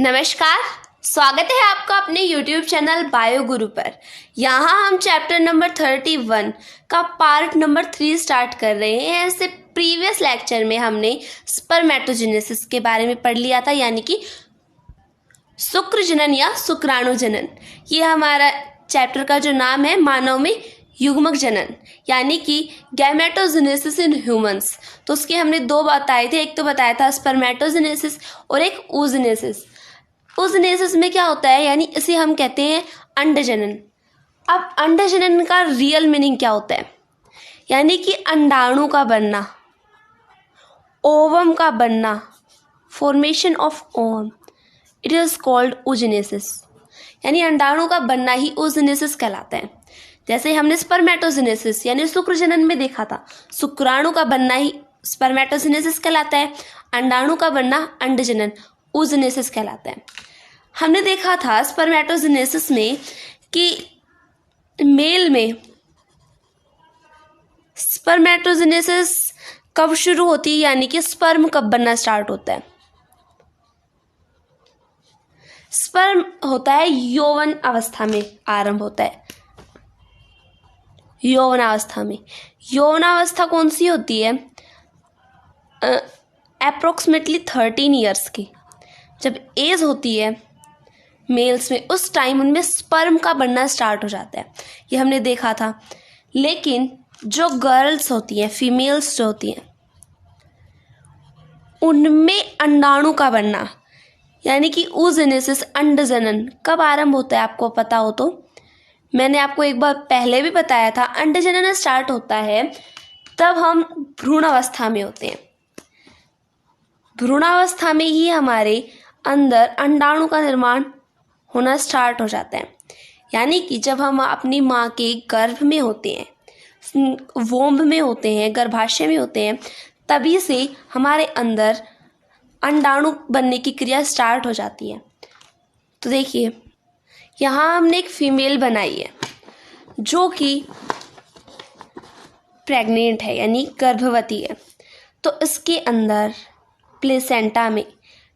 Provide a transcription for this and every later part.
नमस्कार। स्वागत है आपका अपने YouTube चैनल बायो गुरु पर। यहाँ हम चैप्टर नंबर 31 का पार्ट नंबर 3 स्टार्ट कर रहे हैं। ऐसे प्रीवियस लेक्चर में हमने स्पर्मेटोजेनेसिस के बारे में पढ़ लिया था, यानी कि शुक्र जनन या शुक्राणु जनन। ये हमारा चैप्टर का जो नाम है, मानव में युग्मक जनन यानी कि गैमेटोजेनेसिस इन ह्यूमंस। तो उसके हमने दो बताए थे, एक तो बताया था स्पर्मेटोजेनेसिस और एक oogenesis। oogenesis में क्या होता है, यानी इसे हम कहते हैं अंडजनन। अब अंडजनन का रियल मीनिंग क्या होता है, यानी कि अंडाणु का बनना, ओवम का बनना, formation of ovum, it is called oogenesis। यानी अंडाणु का बनना ही oogenesis कहलाता है। जैसे हमने स्पर्मेटोजेनेसिस यानी शुक्र जनन में देखा था, शुक्राणु का बनना ही स्पर्मेटोजेनेसिस कहलाता है, अंडाणु का बनना अंडजनन oogenesis कहलाता है। हमने देखा था स्पर्मेटोजेनेसिस में कि मेल में स्पर्मेटोजेनेसिस कब शुरू होती है, यानी कि स्पर्म कब बनना स्टार्ट होता है। स्पर्म होता है यौवन अवस्था में आरंभ होता है। यौवनावस्था में, यौवनावस्था कौन सी होती है, अप्रोक्सीमेटली 13 ईयर्स की जब एज होती है मेल्स में, उस टाइम उनमें स्पर्म का बनना स्टार्ट हो जाता है। ये हमने देखा था। लेकिन जो गर्ल्स होती हैं, फीमेल्स जो होती हैं, उनमें अंडाणु का बनना यानी कि oogenesis अंडजनन कब आरंभ होता है, आपको पता हो तो। मैंने आपको एक बार पहले भी बताया था, अंडजनन स्टार्ट होता है तब हम भ्रूण अवस्था में होते हैं। भ्रूणावस्था में ही हमारे अंदर अंडाणु का निर्माण होना स्टार्ट हो जाता है। यानी कि जब हम अपनी माँ के गर्भ में होते हैं, वोम्ब में होते हैं, गर्भाशय में होते हैं, तभी से हमारे अंदर अंडाणु बनने की क्रिया स्टार्ट हो जाती है। तो देखिए, यहाँ हमने एक फीमेल बनाई है जो कि प्रेग्नेंट है यानी गर्भवती है। तो इसके अंदर प्लेसेंटा में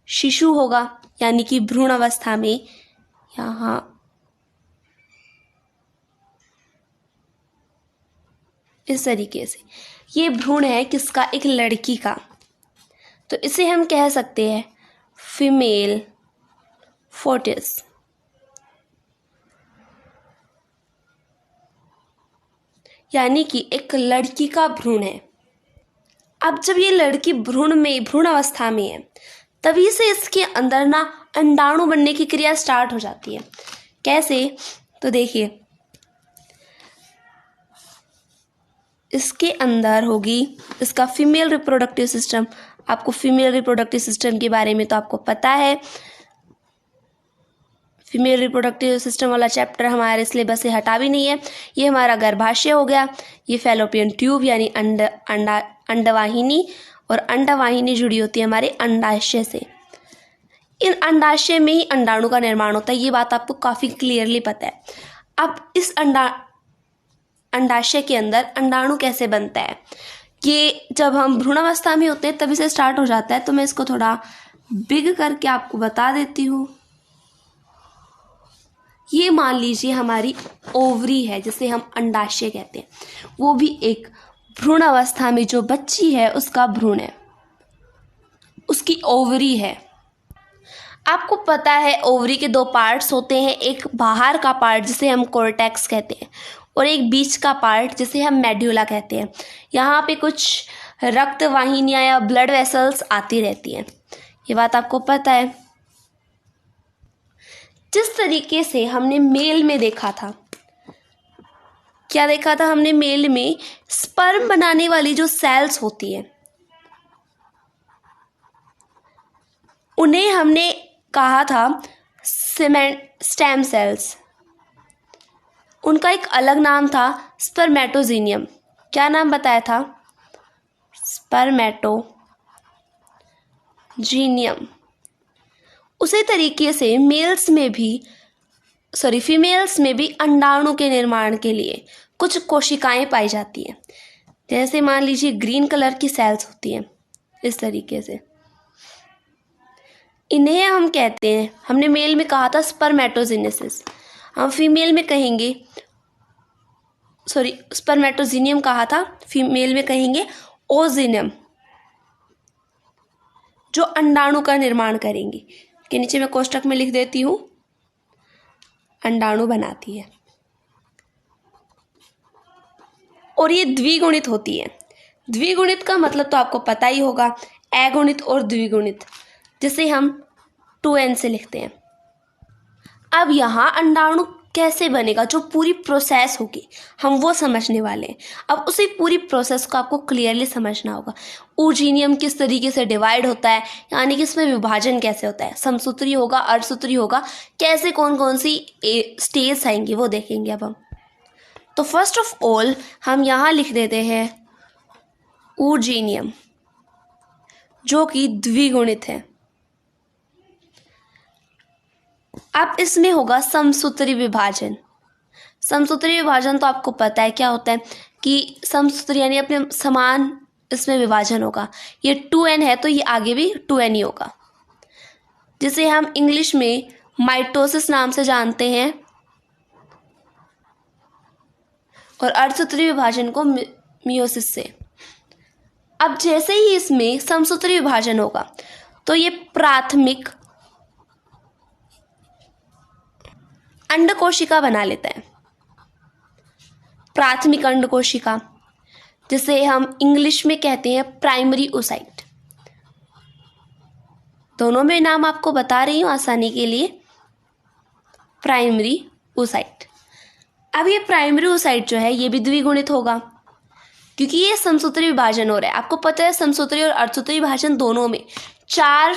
शिशु होगा, यानी कि भ्रूण अवस्था में यहाँ इस तरीके से ये भ्रूण है किसका, एक लड़की का। तो इसे हम कह सकते हैं फीमेल फोटिस। यानी कि एक लड़की का भ्रूण है। अब जब ये लड़की भ्रूण अवस्था में है, तभी से इसके अंदर ना अंडाणु बनने की क्रिया स्टार्ट हो जाती है। कैसे, तो देखिए, इसके अंदर होगी इसका फीमेल रिप्रोडक्टिव सिस्टम। आपको फीमेल रिप्रोडक्टिव सिस्टम के बारे में तो आपको पता है। फीमेल रिप्रोडक्टिव सिस्टम वाला चैप्टर हमारे सिलेबस से हटा भी नहीं है। ये हमारा गर्भाशय हो गया, ये फैलोपियन ट्यूब यानी अंडवाहिनी, और अंडवाहिनी जुड़ी होती है हमारे अंडाशय से। इन अंडाशय में ही अंडाणु का निर्माण होता है। ये बात आपको काफ़ी क्लियरली पता है। अब इस अंडाशय के अंदर अंडाणु कैसे बनता है, ये जब हम भ्रूणावस्था में होते हैं तभी से स्टार्ट हो जाता है। तो मैं इसको थोड़ा बिग करके आपको बता देती हूँ। ये मान लीजिए हमारी ओवरी है, जिसे हम अंडाशय कहते हैं। वो भी एक भ्रूण अवस्था में जो बच्ची है उसका भ्रूण है, उसकी ओवरी है। आपको पता है ओवरी के दो पार्ट्स होते हैं, एक बाहर का पार्ट जिसे हम कोर्टेक्स कहते हैं, और एक बीच का पार्ट जिसे हम मेड्यूला कहते हैं। यहाँ पे कुछ रक्त वाहिनियाँ या ब्लड वेसल्स आती रहती हैं, ये बात आपको पता है। जिस तरीके से हमने मेल में देखा था, क्या देखा था हमने मेल में, स्पर्म बनाने वाली जो सेल्स होती है उन्हें हमने कहा था स्टेम सेल्स। उनका एक अलग नाम था स्पर्मेटोजेनियम। क्या नाम बताया था, स्पर्मेटोजेनियम। उसी तरीके से फीमेल्स में भी अंडाणु के निर्माण के लिए कुछ कोशिकाएं पाई जाती हैं। जैसे मान लीजिए ग्रीन कलर की सेल्स होती हैं, इस तरीके से। इन्हें हम कहते हैं, हमने मेल में कहा था स्पर्मेटोजेनेसिस, हम फीमेल में कहेंगे, सॉरी स्पर्मेटोजीनियम कहा था, फीमेल में कहेंगे ओजिनियम, जो अंडाणु का निर्माण करेंगे। के नीचे मैं कोष्टक में लिख देती हूँ, अंडाणु बनाती है। और ये द्विगुणित होती है। द्विगुणित का मतलब तो आपको पता ही होगा, अगुणित और द्विगुणित, जिसे हम 2n से लिखते हैं। अब यहाँ अंडाणु कैसे बनेगा, जो पूरी प्रोसेस होगी हम वो समझने वाले हैं। अब उसी पूरी प्रोसेस को आपको क्लियरली समझना होगा। ऊर्जीनियम किस तरीके से डिवाइड होता है, यानी कि इसमें विभाजन कैसे होता है, समसूत्री होगा, अर्धसूत्री होगा, कैसे कौन कौन सी स्टेज आएंगी वो देखेंगे अब हम। तो फर्स्ट ऑफ ऑल हम यहाँ लिख देते हैं ऊर्जीनियम, जो कि द्विगुणित है। अब इसमें होगा समसूत्री विभाजन। समसूत्री विभाजन तो आपको पता है क्या होता है, कि समसूत्री यानी अपने समान इसमें विभाजन होगा। ये 2n है तो ये आगे भी 2n ही होगा, जिसे हम इंग्लिश में माइटोसिस नाम से जानते हैं, और अर्धसूत्री विभाजन को मियोसिस से। अब जैसे ही इसमें समसूत्री विभाजन होगा तो ये प्राथमिक अंड कोशिका बना लेता है, प्राथमिक अंड कोशिका, जिसे हम इंग्लिश में कहते हैं प्राइमरी ओसाइट। दोनों में नाम आपको बता रही हूँ आसानी के लिए, प्राइमरी ओसाइट। अब ये प्राइमरी ओसाइट जो है ये भी द्विगुणित होगा, क्योंकि ये समसूत्री विभाजन हो रहा है। आपको पता है समसूत्री और अर्धसूत्री विभाजन दोनों में 4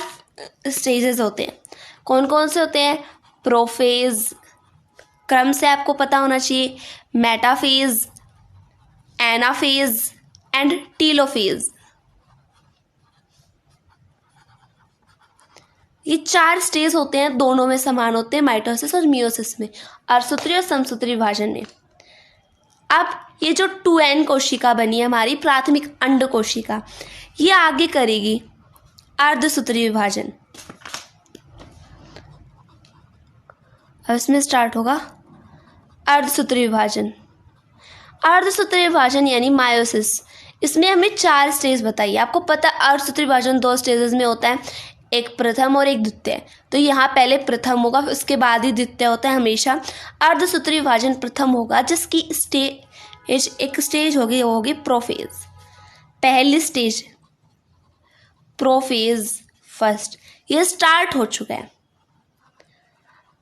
स्टेजेस होते हैं। कौन कौन से होते हैं? प्रोफेज, क्रम से आपको पता होना चाहिए, मेटाफेज, एनाफेज एंड टीलोफेज। ये 4 स्टेज होते हैं, दोनों में समान होते हैं, माइटोसिस और मियोसिस में, अर्धसूत्री और समसूत्री विभाजन में। अब ये जो 2n कोशिका बनी है हमारी प्राथमिक अंड कोशिका, ये आगे करेगी अर्धसूत्री विभाजन। अब इसमें स्टार्ट होगा अर्धसूत्री विभाजन। अर्धसूत्री विभाजन यानी मायोसिस, इसमें हमें 4 स्टेज बताइए। आपको पता है अर्धसूत्री विभाजन 2 स्टेजेस में होता है, एक प्रथम और एक द्वितीय। तो यहाँ पहले प्रथम होगा, उसके बाद ही द्वितीय होता है हमेशा। अर्धसूत्री विभाजन प्रथम होगा, जिसकी एक स्टेज होगी, वो होगी प्रोफेज। पहली स्टेज प्रोफेज फर्स्ट, ये स्टार्ट हो चुका है,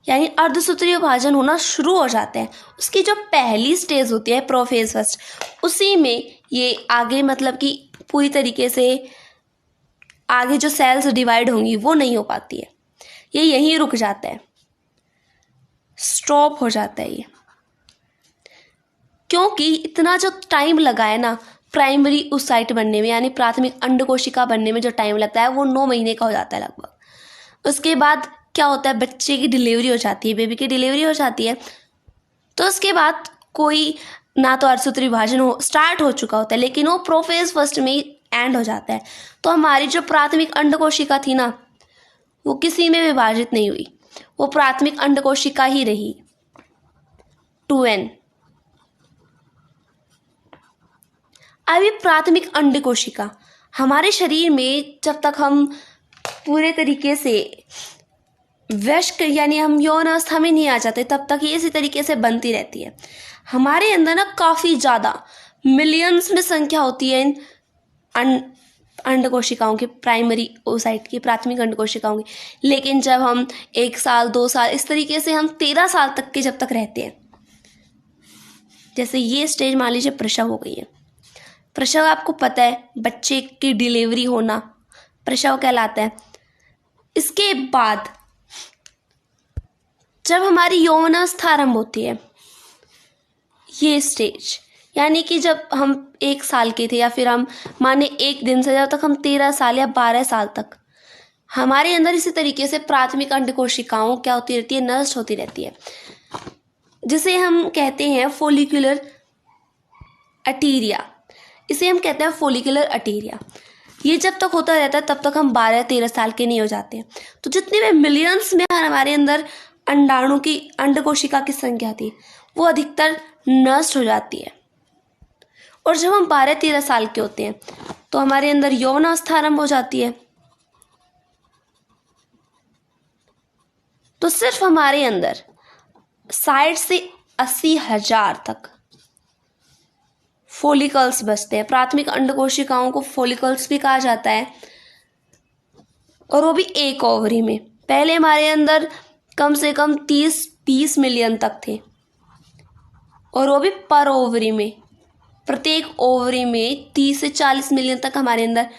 यानी अर्धसूत्री विभाजन होना शुरू हो जाता है। उसकी जो पहली स्टेज होती है प्रोफेज फर्स्ट, उसी में ये आगे मतलब कि पूरी तरीके से आगे जो सेल्स डिवाइड होंगी वो नहीं हो पाती है, ये यहीं रुक जाता है, स्टॉप हो जाता है ये। क्योंकि इतना जो टाइम लगा है ना प्राइमरी ओसाइट बनने में, यानी प्राथमिक अंड कोशिका बनने में जो टाइम लगता है वो 9 महीने का हो जाता है लगभग। उसके बाद क्या होता है, बच्चे की डिलीवरी हो जाती है, बेबी की डिलीवरी हो जाती है। तो उसके बाद कोई ना तो अर्धसूत्री विभाजन हो स्टार्ट हो चुका होता है, लेकिन वो प्रोफेज फर्स्ट में ही एंड हो जाता है। तो हमारी जो प्राथमिक अंड कोशिका थी ना, वो किसी में विभाजित नहीं हुई, वो प्राथमिक अंड कोशिका ही रही, 2n। अब ये प्राथमिक अंड कोशिका हमारे शरीर में जब तक हम पूरे तरीके से वयस्क यानी हम यौन अवस्था में नहीं आ जाते, तब तक ये इसी तरीके से बनती रहती है। हमारे अंदर ना काफ़ी ज़्यादा मिलियंस में संख्या होती है इन अंड कोशिकाओं की, प्राइमरी ओसाइट की, प्राथमिक अंड कोशिकाओं की। लेकिन जब हम 1 साल 2 साल इस तरीके से हम 13 साल तक के जब तक रहते हैं, जैसे ये स्टेज मान लीजिए प्रसव हो गई है। प्रसव आपको पता है बच्चे की डिलीवरी होना प्रसव कहलाता है। इसके बाद जब हमारी यौवनावस्था आरंभ होती है, ये स्टेज यानी कि जब हम 1 साल के थे, या फिर हम माने 1 दिन से जब तक हम 13 साल या 12 साल तक, हमारे अंदर इसी तरीके से प्राथमिक अंड कोशिकाओं क्या होती रहती है, नष्ट होती रहती है, जिसे हम कहते हैं फोलिकुलर अटीरिया। इसे हम कहते हैं फोलिकुलर अटीरिया। ये जब तक होता रहता है तब तक हम 12-13 साल के नहीं हो जाते। तो जितने भी मिलियंस में हमारे अंदर अंडाणु की अंड कोशिका की संख्या थी वो अधिकतर नष्ट हो जाती है। और जब हम 12-13 साल के होते हैं तो हमारे अंदर यौन अवस्था आरंभ हो जाती है। तो सिर्फ हमारे अंदर 60 से 80,000 तक फोलिकल्स बचते हैं। प्राथमिक अंड कोशिकाओं को फोलिकल्स भी कहा जाता है, और वो भी एक ओवरी में। पहले हमारे अंदर कम से कम 30-20 मिलियन तक थे, और वो भी पर ओवरी में। प्रत्येक ओवरी में 30 से 40 मिलियन तक हमारे अंदर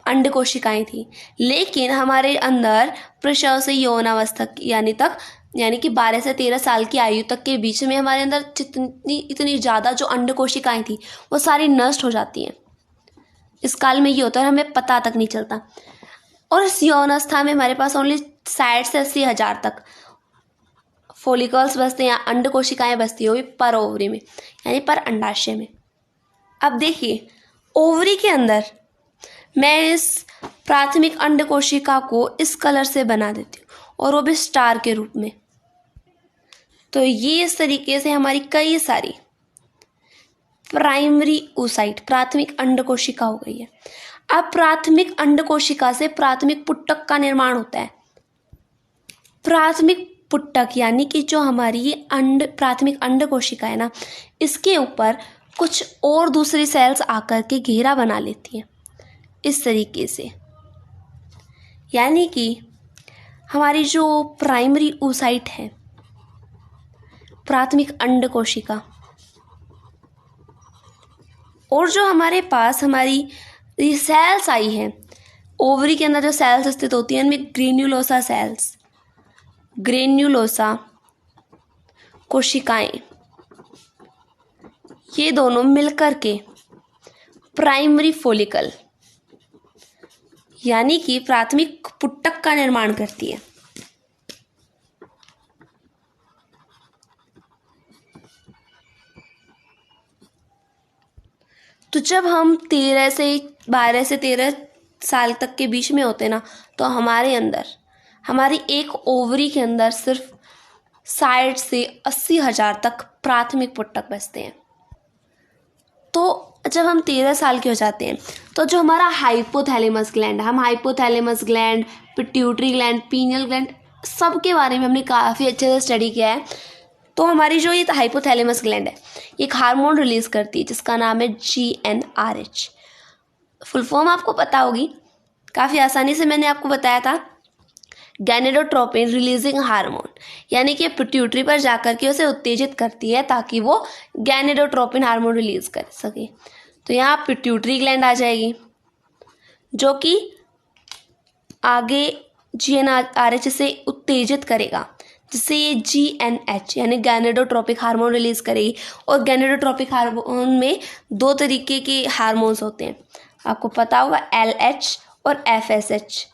अंड कोशिकाएं थी। लेकिन हमारे अंदर प्रसव से यौन अवस्था यानी कि 12 से 13 साल की आयु तक के बीच में हमारे अंदर इतनी ज़्यादा जो अंड कोशिकाएं थी वो सारी नष्ट हो जाती हैं। इस काल में ये होता है, हमें पता तक नहीं चलता। और इस यौन अवस्था में हमारे पास ओनली 60 से 80,000 तक फोलिकल्स बचते हैं या अंड कोशिकाएं बचती है, पर ओवरी में यानी पर अंडाशय में। अब देखिए, ओवरी के अंदर मैं इस प्राथमिक अंड कोशिका को इस कलर से बना देती हूँ, और वो भी स्टार के रूप में। तो ये इस तरीके से हमारी कई सारी प्राइमरी oocyte प्राथमिक अंड कोशिका हो गई है। अब प्राथमिक अंड कोशिका से प्राथमिक पुट्टक का निर्माण होता है। प्राथमिक पुट्टक यानी कि जो हमारी प्राथमिक अंड कोशिका है ना, इसके ऊपर कुछ और दूसरी सेल्स आकर के घेरा बना लेती हैं इस तरीके से। यानी कि हमारी जो प्राइमरी oocyte है, प्राथमिक अंड कोशिका, और जो हमारे पास हमारी सेल्स आई हैं ओवरी के अंदर, जो सेल्स स्थित होती हैं उनमें ग्रेन्युलोसा कोशिकाएं, ये दोनों मिलकर के प्राइमरी फोलिकल यानी कि प्राथमिक पुट्टक का निर्माण करती है। तो जब हम 12 से 13 साल तक के बीच में होते ना, तो हमारे अंदर हमारी एक ओवरी के अंदर सिर्फ 60 से 80,000 तक प्राथमिक पुट्टक बचते हैं। तो जब हम 13 साल के हो जाते हैं तो जो हमारा हाइपोथैलेमस ग्लैंड, हम hypothalamus gland, pituitary gland, pineal gland, सबके बारे में हमने काफ़ी अच्छे से स्टडी किया है। तो हमारी जो ये हाइपोथैलेमस ग्लैंड है, ये एक हार्मोन रिलीज करती है जिसका नाम है GnRH। फुल फॉर्म आपको पता होगी, काफ़ी आसानी से मैंने आपको बताया था। गैनेडोट्रोपिन रिलीजिंग हार्मोन, यानी कि पिट्यूटरी पर जाकर के उसे उत्तेजित करती है ताकि वो गैनेडोट्रोपिन हार्मोन रिलीज कर सके। तो यहाँ पिट्यूटरी ग्लैंड आ जाएगी जो कि आगे GnRH से उत्तेजित करेगा, जिससे ये GnH यानी गैनेडोट्रोपिक हार्मोन रिलीज करेगी। और गैनेडोट्रोपिक हार्मोन में 2 तरीके के हार्मोन्स होते हैं, आपको पता होगा, LH और FSH।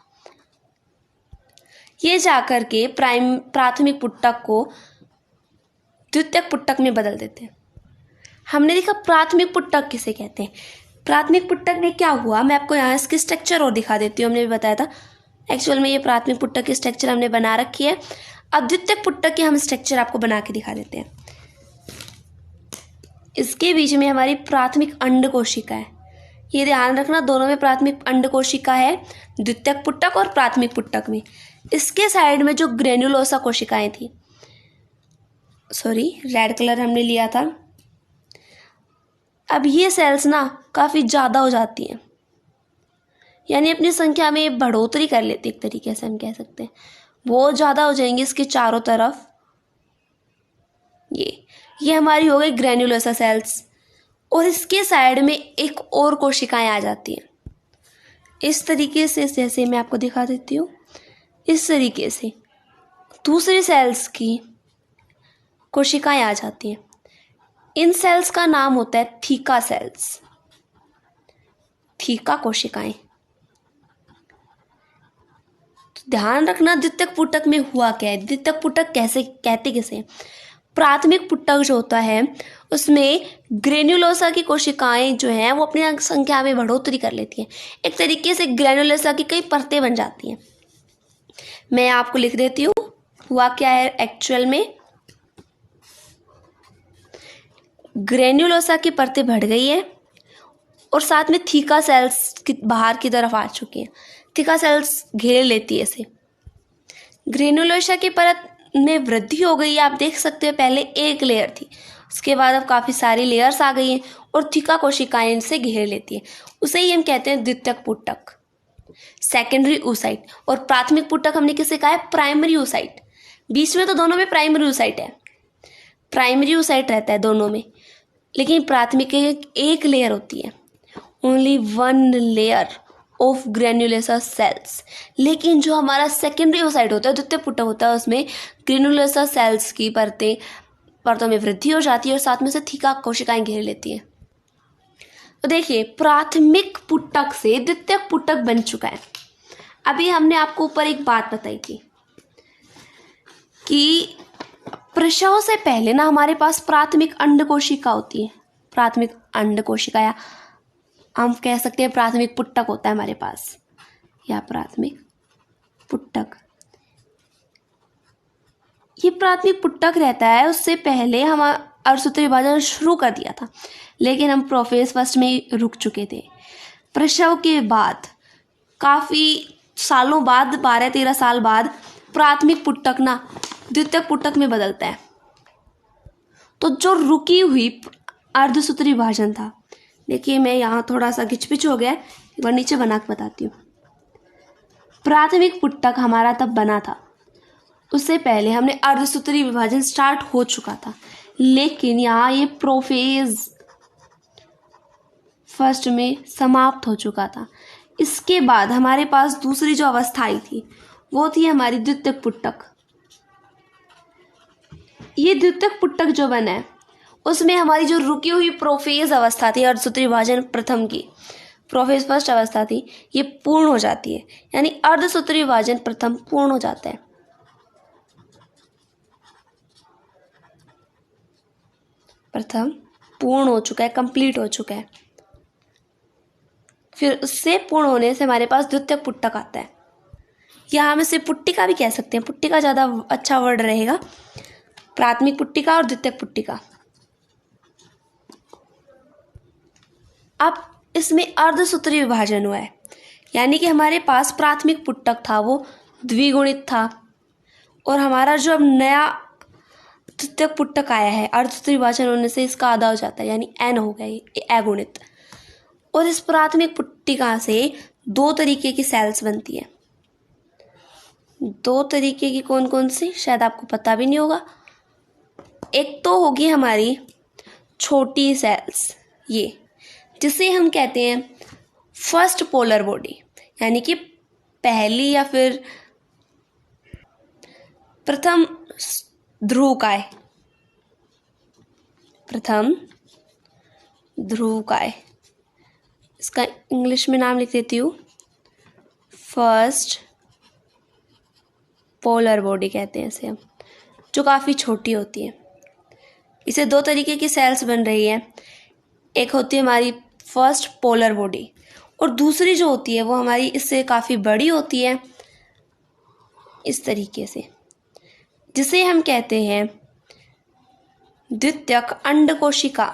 ये जाकर के प्राथमिक पुट्टक को द्वितीयक पुट्टक में बदल देते हैं। हमने देखा प्राथमिक पुट्टक किसे कहते हैं। प्राथमिक पुट्टक में क्या हुआ, मैं आपको यहाँ इसकी स्ट्रक्चर और दिखा देती हूँ। हमने भी बताया था एक्चुअल में ये प्राथमिक पुट्टक की स्ट्रक्चर हमने बना रखी है। अब द्वितीयक पुट्टक की हम स्ट्रक्चर आपको बना के दिखा देते हैं। इसके बीच में हमारी प्राथमिक अंड कोशिका है, ये ध्यान रखना, दोनों में प्राथमिक अंड कोशिका है, द्वितीयक पुट्टक और प्राथमिक पुट्टक में। इसके साइड में जो ग्रेन्युलोसा कोशिकाएं थी, रेड कलर हमने लिया था। अब ये सेल्स ना काफ़ी ज़्यादा हो जाती हैं, यानी अपनी संख्या में बढ़ोतरी कर लेती, एक तरीके से हम कह सकते हैं। बहुत ज़्यादा हो जाएंगी इसके चारों तरफ। ये हमारी हो गई ग्रेन्युलोसा सेल्स, और इसके साइड में एक और कोशिकाएं आ जाती हैं इस तरीके से, जैसे मैं आपको दिखा देती हूँ। इस तरीके से दूसरी सेल्स की कोशिकाएं आ जाती हैं। इन सेल्स का नाम होता है थीका सेल्स, थीका कोशिकाएं। तो ध्यान रखना द्वितीयक पुट्टक में हुआ क्या है, द्वितीयक पुट्टक कैसे कहते किसे। प्राथमिक पुटक जो होता है उसमें ग्रेन्युलोसा की कोशिकाएं जो हैं वो अपनी संख्या में बढ़ोतरी कर लेती हैं। एक तरीके से ग्रेन्युलोसा की कई परतें बन जाती हैं। मैं आपको लिख देती हूँ हुआ क्या है एक्चुअल में। ग्रेन्युलोसा की परतें बढ़ गई है और साथ में थीका सेल्स की बाहर की तरफ आ चुकी हैं। थीका सेल्स घेर लेती है इसे। ग्रेन्युलोसा की परत में वृद्धि हो गई है। आप देख सकते हो पहले एक लेयर थी, उसके बाद अब काफ़ी सारी लेयर्स आ गई हैं और थीका कोशिकाएं इनसे घेर लेती है। उसे ही हम कहते हैं द्वितीयक पुटक, सेकेंडरी oocyte। और प्राथमिक पुटक हमने किसे कहा है? Primary oocyte। बीच में तो दोनों में प्राइमरी oocyte है, प्राइमरी oocyte रहता है दोनों में, लेकिन प्राथमिक एक लेयर होती है, only one layer of granulosa cells. लेकिन जो हमारा सेकेंडरी oocyte होता है, द्वितीय पुटक होता है, उसमें ग्रेन्युलोसा सेल्स की परतों में वृद्धि हो जाती है और साथ में से थीका कोशिकाएं घेर लेती हैं। तो देखिए प्राथमिक पुटक से द्वितीयक पुटक बन चुका है। अभी हमने आपको ऊपर एक बात बताई थी कि प्रसव से पहले ना हमारे पास प्राथमिक अंड कोशिका होती है। प्राथमिक अंड कोशिका या हम कह सकते हैं प्राथमिक पुटक होता है हमारे पास, या प्राथमिक पुटक। ये प्राथमिक पुटक रहता है, उससे पहले हम अर्धसूत्री विभाजन शुरू कर दिया था, लेकिन हम प्रोफेज फर्स्ट में ही रुक चुके थे। प्रसव के बाद काफ़ी सालों बाद, 12-13 साल बाद प्राथमिक पुटक ना द्वितीयक पुटक में बदलता है। तो जो रुकी हुई अर्धसूत्री विभाजन था, देखिए मैं यहाँ थोड़ा सा घिचपिच हो गया, एक बार नीचे बना के बताती हूँ। प्राथमिक पुटक हमारा तब बना था, उससे पहले हमने अर्धसूत्री विभाजन स्टार्ट हो चुका था, लेकिन यहाँ ये प्रोफेज फर्स्ट में समाप्त हो चुका था। इसके बाद हमारे पास दूसरी जो अवस्था आई थी वो थी हमारी द्वितीयक पुटक। ये द्वितीयक पुटक जो बना है उसमें हमारी जो रुकी हुई प्रोफेज अवस्था थी अर्धसूत्री विभाजन प्रथम की, प्रोफेज फर्स्ट अवस्था थी, ये पूर्ण हो जाती है, यानी अर्धसूत्री विभाजन प्रथम पूर्ण हो जाता है। प्रथम पूर्ण हो चुका है, कंप्लीट हो चुका है। फिर उससे पूर्ण होने से हमारे पास द्वितीयक पुटक आता है, या हम इसे पुट्टिका भी कह सकते हैं, पुट्टिका ज़्यादा अच्छा वर्ड रहेगा। प्राथमिक पुट्टिका और द्वितीयक पुट्टिका। अब इसमें अर्धसूत्री विभाजन हुआ है, यानी कि हमारे पास प्राथमिक पुटक था वो द्विगुणित था, और हमारा जो अब नया द्वितीयक पुटक आया है अर्धसूत्री विभाजन होने से इसका आधा हो जाता है, यानी n हो गया ये अगुणित। और इस प्राथमिक पुट्टिका से दो तरीके की सेल्स बनती है। दो तरीके की कौन कौन सी, शायद आपको पता भी नहीं होगा। एक तो होगी हमारी छोटी सेल्स, ये जिसे हम कहते हैं फर्स्ट पोलर बॉडी, यानी कि पहली या फिर प्रथम ध्रुवकाय। प्रथम ध्रुवकाय, इसका इंग्लिश में नाम लिख देती हूँ, फर्स्ट पोलर बॉडी कहते हैं इसे हम, जो काफ़ी छोटी होती है। इसे दो तरीके की सेल्स बन रही है, एक होती है हमारी फर्स्ट पोलर बॉडी और दूसरी जो होती है वो हमारी इससे काफ़ी बड़ी होती है, इस तरीके से, जिसे हम कहते हैं द्वितीयक अंड कोशिका।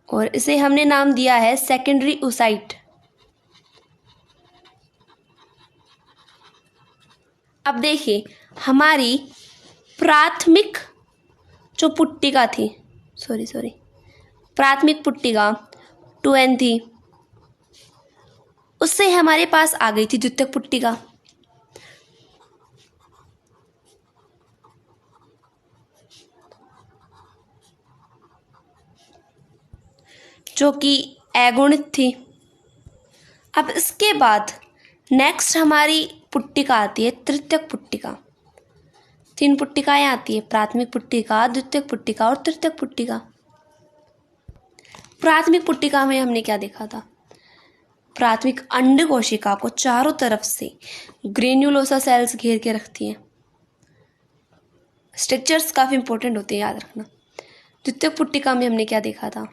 और इसे हमने नाम दिया है सेकेंडरी oocyte। अब देखिए हमारी प्राथमिक जो पुट्टिका थी, प्राथमिक पुट्टिका 2n थी, उससे हमारे पास आ गई थी द्वितीयक पुट्टिका। जो कि अगुणित थी। अब इसके बाद नेक्स्ट हमारी पुट्टिका आती है तृतीयक पुट्टिका। 3 पुट्टिकाएं आती है, प्राथमिक पुट्टिका, द्वितीयक पुट्टिका और तृतीयक पुट्टिका। प्राथमिक पुट्टिका में हमने क्या देखा था, प्राथमिक अंड कोशिका को चारों तरफ से ग्रेन्युलोसा सेल्स घेर के रखती हैं। स्ट्रक्चर्स काफ़ी इंपॉर्टेंट होते हैं, याद रखना। द्वितीयक पुट्टिका में हमने क्या देखा था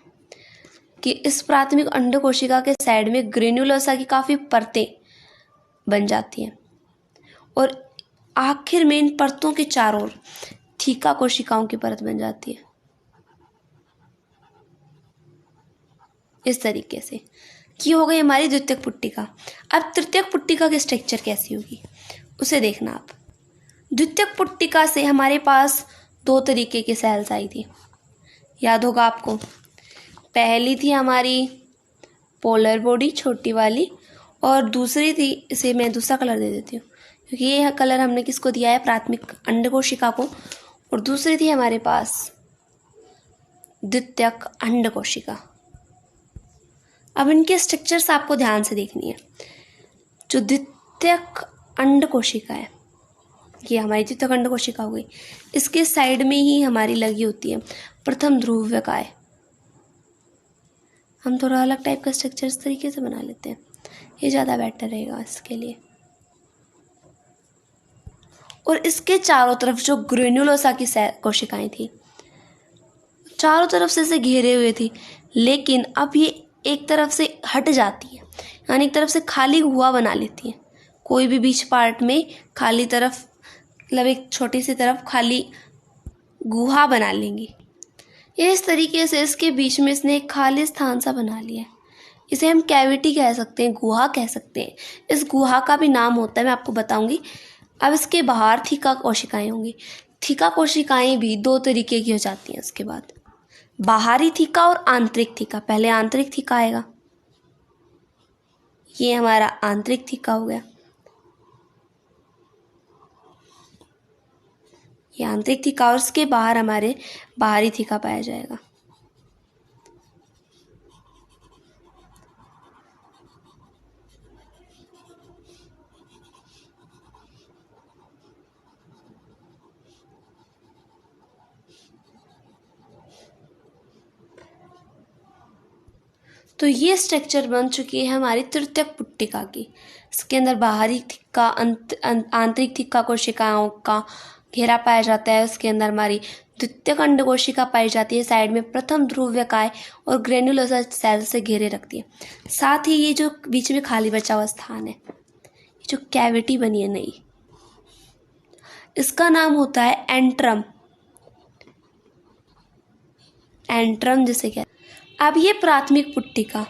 कि इस प्राथमिक अंड कोशिका के साइड में ग्रेन्युलोसा की काफ़ी परतें बन जाती हैं और आखिर में इन परतों के चारों ओर थीका कोशिकाओं की परत बन जाती है। इस तरीके से ये हो गई हमारी द्वितीयक पुट्टिका। अब तृतीयक पुट्टिका की स्ट्रक्चर कैसी होगी उसे देखना आप। द्वितीयक पुट्टिका से हमारे पास दो तरीके की सेल्स आई थी, याद होगा आपको। पहली थी हमारी पोलर बॉडी छोटी वाली, और दूसरी थी, इसे मैं दूसरा कलर दे देती हूँ क्योंकि ये कलर हमने किसको दिया है, प्राथमिक अंड कोशिका को, और दूसरी थी हमारे पास द्वितीयक अंड कोशिका। अब इनके स्ट्रक्चर्स आपको ध्यान से देखनी है। जो द्वितीयक अंड कोशिका है, ये हमारी द्वितीयक अंड कोशिका हो गई, इसके साइड में ही हमारी लगी होती है प्रथम ध्रुवकाय। हम थोड़ा अलग टाइप का स्ट्रक्चर इस तरीके से बना लेते हैं, ये ज़्यादा बेटर रहेगा इसके लिए। और इसके चारों तरफ जो ग्रेन्युलोसा की कोशिकाएं थी, चारों तरफ से इसे घेरे हुए थी, लेकिन अब ये एक तरफ से हट जाती है, यानी एक तरफ से खाली गुहा बना लेती है। कोई भी बीच पार्ट में खाली तरफ, मतलब एक छोटी सी तरफ खाली गुहा बना लेंगी। ये इस तरीके से इसके बीच में इसने एक खाली स्थान सा बना लिया है। इसे हम कैविटी कह सकते हैं, गुहा कह सकते हैं। इस गुहा का भी नाम होता है, मैं आपको बताऊंगी। अब इसके बाहर थीका कोशिकाएं होंगी। थीका कोशिकाएं भी दो तरीके की हो जाती हैं। उसके बाद बाहरी थीका और आंतरिक थीका। पहले आंतरिक थीका आएगा, ये हमारा आंतरिक थीका हो गया। ये आंतरिक थीका, और उसके बाहर हमारे बाहरी थीका पाया जाएगा। तो ये स्ट्रक्चर बन चुकी है हमारी तृतीयक पुट्टिका की। इसके अंदर बाहरी थीका, आंतरिक थीका कोशिकाओं का घेरा पाया जाता है। उसके अंदर हमारी द्वितीयक अंड कोशिका पाई जाती है, साइड में प्रथम ध्रुवकाय और ग्रेन्युलोसा सेल से घेरे रखती है। साथ ही ये जो बीच में खाली बचा हुआ स्थान है, ये जो कैविटी बनी है नई, इसका नाम होता है एंट्रम। एंट्रम जिसे कहते हैं। अब ये प्राथमिक पुट्टिका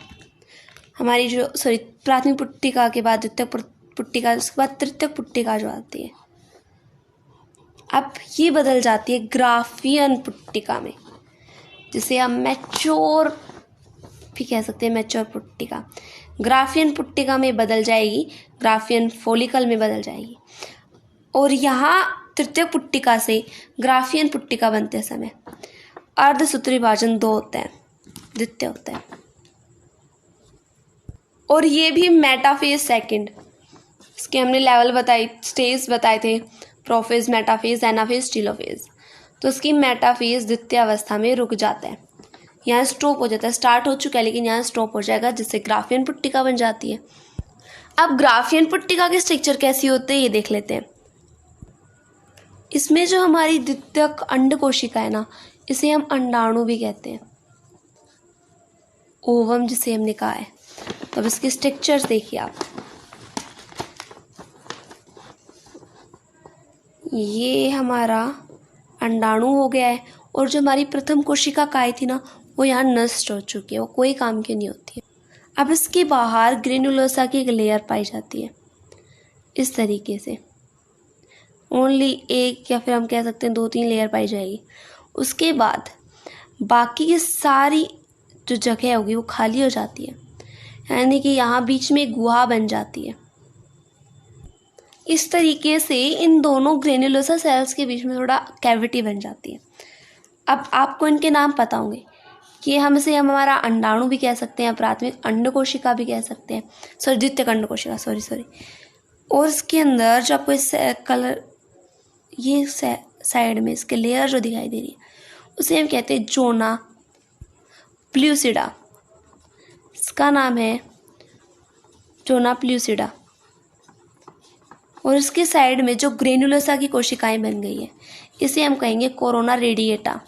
हमारी प्राथमिक पुट्टिका के बाद द्वितीयक पुट्टिका, उसके बाद तृतीयक पुट्टिका जो आती है, अब ये बदल जाती है ग्राफियन पुट्टिका में, जिसे हम मैच्योर भी कह सकते हैं, मैच्योर पुट्टिका। ग्राफियन पुट्टिका में बदल जाएगी, ग्राफियन फॉलिकल में बदल जाएगी। और यहाँ तृतीयक पुट्टिका से ग्राफियन पुट्टिका बनते समय अर्धसूत्री विभाजन 2 होते हैं, द्वितीय होता है। और ये भी मेटाफेज सेकंड। इसके हमने लेवल बताई, स्टेज बताए थे, प्रोफेज, मेटाफेज, एनाफेज, टीलोफेज। तो इसकी मेटाफेज द्वितीय अवस्था में रुक जाता है, यहाँ स्टॉप हो जाता है। स्टार्ट हो चुका है लेकिन यहाँ स्टॉप हो जाएगा, जिससे ग्राफियन पुट्टिका बन जाती है। अब ग्राफियन पुट्टिका के स्ट्रक्चर कैसी होते हैं ये देख लेते हैं। इसमें जो हमारी द्वितीयक अंड कोशिका है ना, इसे हम अंडाणु भी कहते हैं, ओवम जिसे हमने कहा है। तो अब इसके स्ट्रक्चर्स देखिए आप। ये हमारा अंडाणु हो गया है, और जो हमारी प्रथम कोशिका काय थी ना, वो यहाँ नष्ट हो चुकी है, वो कोई काम की नहीं होती है। अब इसके बाहर ग्रेन्युलोसा की एक लेयर पाई जाती है, इस तरीके से ओनली एक, या फिर हम कह सकते हैं 2-3 लेयर पाई जाएगी। उसके बाद बाकी की सारी जो जगह होगी वो खाली हो जाती है, यानी कि यहाँ बीच में गुहा बन जाती है। इस तरीके से इन दोनों ग्रेन्युलोसा सेल्स के बीच में थोड़ा कैविटी बन जाती है। अब आपको इनके नाम पता होंगे कि हम हमारा अंडाणु भी कह सकते हैं, प्राथमिक अंड कोशिका भी कह सकते हैं, द्वितीयक अंड कोशिका, सॉरी। और इसके अंदर जो आपको इस कलर, ये साइड में इसके लेयर जो दिखाई दे रही है, उसे हम कहते हैं जोना प्लूसिडा। इसका नाम है ज़ोना पेलुसिडा, और इसके साइड में जो ग्रेनुलोसा की कोशिकाएं बन गई है इसे हम कहेंगे कोरोना रेडिएटा।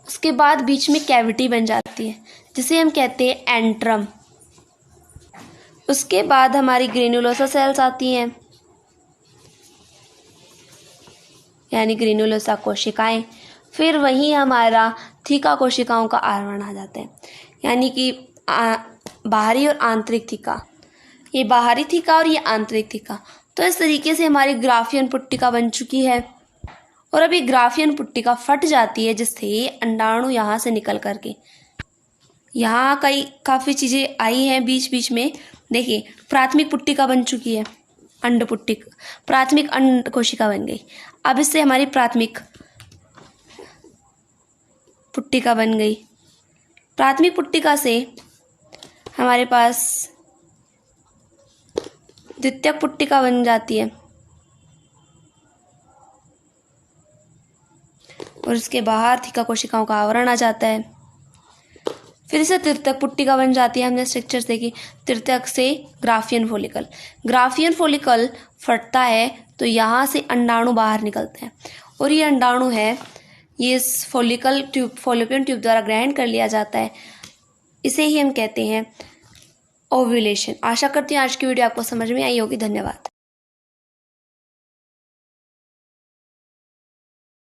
उसके बाद बीच में कैविटी बन जाती है जिसे हम कहते हैं एंट्रम। उसके बाद हमारी ग्रेनुलोसा सेल्स आती हैं, यानी ग्रेनुलोसा कोशिकाएं। फिर वहीं हमारा थीका कोशिकाओं का आवरण आ जाता है, यानी कि बाहरी और आंतरिक थीका। ये बाहरी थीका और ये आंतरिक थीका। तो इस तरीके से हमारी ग्राफियन पुट्टिका बन चुकी है। और अभी ग्राफियन पुट्टिका फट जाती है जिससे ये अंडाणु यहाँ से निकल करके यहाँ काफ़ी चीज़ें आई हैं बीच बीच में। देखिए, प्राथमिक पुट्टिका बन चुकी है, अंड पुट्टिका, प्राथमिक अंड कोशिका बन गई। अब इससे हमारी प्राथमिक पुट्टिका बन गई। प्राथमिक पुट्टिका से हमारे पास द्वितीयक पुट्टिका बन जाती है, और इसके बाहर थीका कोशिकाओं का आवरण आ जाता है। फिर से तृतीयक पुट्टिका बन जाती है। हमने स्ट्रक्चर देखी, तृतीयक से ग्राफियन फोलिकल। ग्राफियन फोलिकल फटता है तो यहाँ से अंडाणु बाहर निकलते हैं, और ये अंडाणु है ये इस फॉलोपियन ट्यूब द्वारा ग्रहण कर लिया जाता है। इसे ही हम कहते हैं ओव्यूलेशन। आशा करती हूँ आज की वीडियो आपको समझ में आई होगी। धन्यवाद।